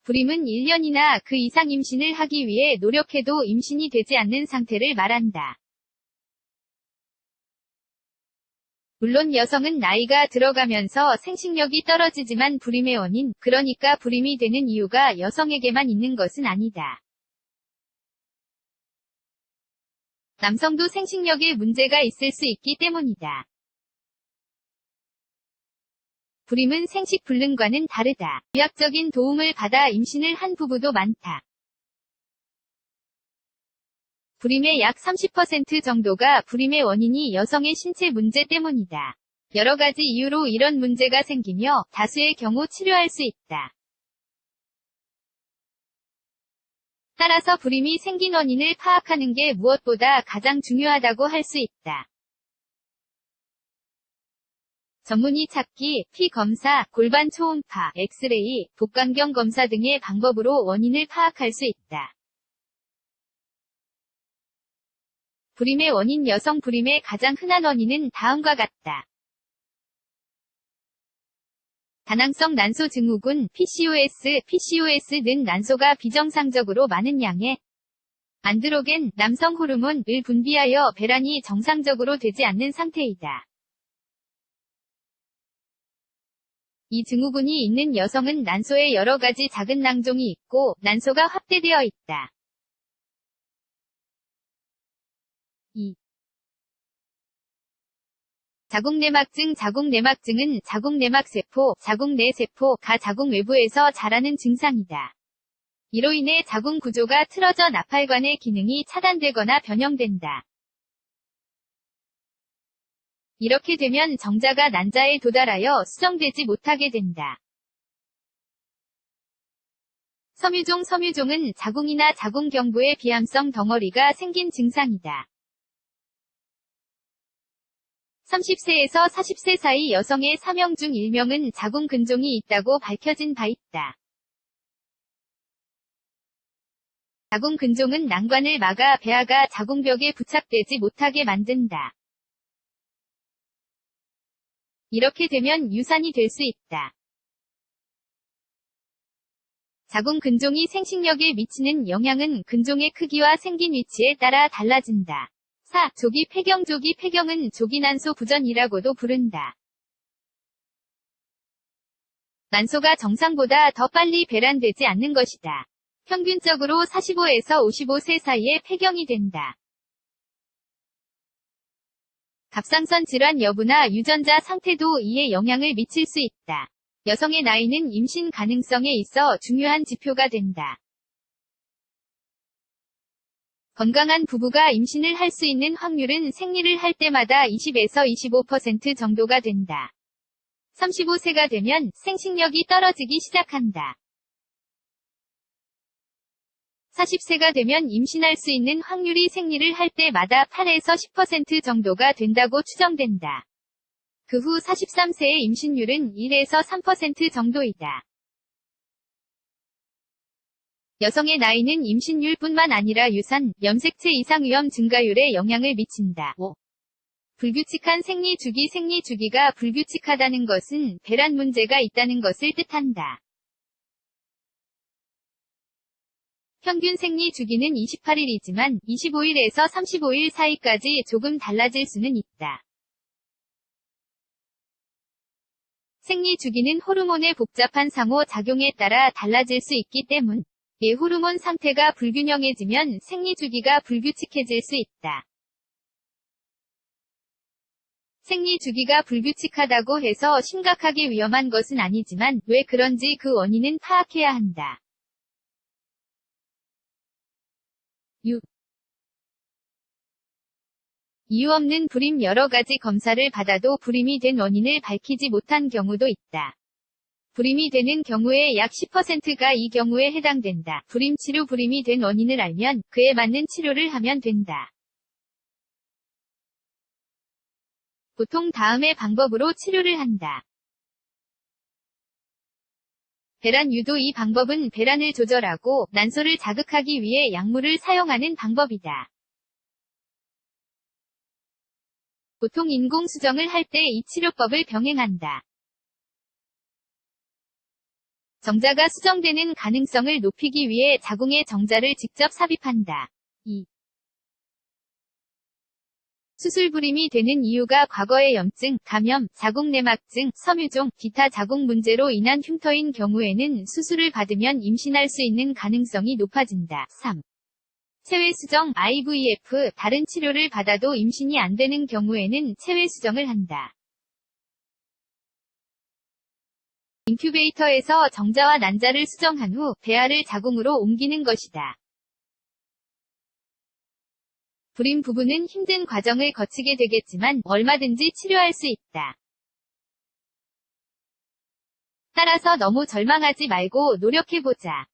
불임은 1년이나 그 이상 임신을 하기 위해 노력해도 임신이 되지 않는 상태를 말한다. 물론 여성은 나이가 들어가면서 생식력이 떨어지지만 불임의 원인, 그러니까 불임이 되는 이유가 여성에게만 있는 것은 아니다. 남성도 생식력에 문제가 있을 수 있기 때문이다. 불임은 생식 불능과는 다르다. 의학적인 도움을 받아 임신을 한 부부도 많다. 불임의 약 30% 정도가 불임의 원인이 여성의 신체 문제 때문이다. 여러 가지 이유로 이런 문제가 생기며 다수의 경우 치료할 수 있다. 따라서 불임이 생긴 원인을 파악하는 게 무엇보다 가장 중요하다고 할 수 있다. 전문의 찾기, 피 검사, 골반 초음파, 엑스레이, 복강경 검사 등의 방법으로 원인을 파악할 수 있다. 불임의 원인 여성 불임의 가장 흔한 원인은 다음과 같다. 다낭성 난소 증후군, PCOS는 난소가 비정상적으로 많은 양의 안드로겐, 남성 호르몬을 분비하여 배란이 정상적으로 되지 않는 상태이다. 이 증후군이 있는 여성은 난소에 여러 가지 작은 낭종이 있고 난소가 확대되어 있다. 2. 자궁내막증 자궁내막증은 자궁내막세포, 자궁내세포가 자궁 외부에서 자라는 증상이다. 이로 인해 자궁 구조가 틀어져 나팔관의 기능이 차단되거나 변형된다. 이렇게 되면 정자가 난자에 도달하여 수정되지 못하게 된다. 섬유종은 자궁이나 자궁경부에 비암성 덩어리가 생긴 증상이다. 30세에서 40세 사이 여성의 3명 중 1명은 자궁 근종이 있다고 밝혀진 바 있다. 자궁 근종은 난관을 막아 배아가 자궁벽에 부착되지 못하게 만든다. 이렇게 되면 유산이 될 수 있다. 자궁 근종이 생식력에 미치는 영향은 근종의 크기와 생긴 위치에 따라 달라진다. 4. 조기 폐경은 조기 난소 부전이라고도 부른다. 난소가 정상보다 더 빨리 배란되지 않는 것이다. 평균적으로 45에서 55세 사이에 폐경이 된다. 갑상선 질환 여부나 유전자 상태도 이에 영향을 미칠 수 있다. 여성의 나이는 임신 가능성에 있어 중요한 지표가 된다. 건강한 부부가 임신을 할 수 있는 확률은 생리를 할 때마다 20에서 25% 정도가 된다. 35세가 되면 생식력이 떨어지기 시작한다. 40세가 되면 임신할 수 있는 확률이 생리를 할 때마다 8에서 10% 정도가 된다고 추정된다. 그 후 43세의 임신율은 1에서 3% 정도이다. 여성의 나이는 임신율뿐만 아니라 유산, 염색체 이상 위험 증가율에 영향을 미친다. 5. 불규칙한 생리주기가 불규칙하다는 것은 배란 문제가 있다는 것을 뜻한다. 평균 생리주기는 28일이지만 25일에서 35일 사이까지 조금 달라질 수는 있다. 생리주기는 호르몬의 복잡한 상호작용에 따라 달라질 수 있기 때문에 호르몬 상태가 불균형해지면 생리주기가 불규칙해질 수 있다. 생리주기가 불규칙하다고 해서 심각하게 위험한 것은 아니지만 왜 그런지 그 원인은 파악해야 한다. 6. 이유 없는 불임 여러 가지 검사를 받아도 불임이 된 원인을 밝히지 못한 경우도 있다. 불임이 되는 경우의 약 10%가 이 경우에 해당된다. 불임 치료 불임이 된 원인을 알면 그에 맞는 치료를 하면 된다. 보통 다음의 방법으로 치료를 한다. 배란 유도 이 방법은 배란을 조절하고 난소를 자극하기 위해 약물을 사용하는 방법이다. 보통 인공수정을 할 때 이 치료법을 병행한다. 정자가 수정되는 가능성을 높이기 위해 자궁에 정자를 직접 삽입한다. 2. 수술불임이 되는 이유가 과거의 염증, 감염, 자궁내막증, 섬유종, 기타 자궁 문제로 인한 흉터인 경우에는 수술을 받으면 임신할 수 있는 가능성이 높아진다. 3. 체외수정, IVF, 다른 치료를 받아도 임신이 안 되는 경우에는 체외수정을 한다. 인큐베이터에서 정자와 난자를 수정한 후 배아를 자궁으로 옮기는 것이다. 불임 부부는 힘든 과정을 거치게 되겠지만 얼마든지 치료할 수 있다. 따라서 너무 절망하지 말고 노력해보자.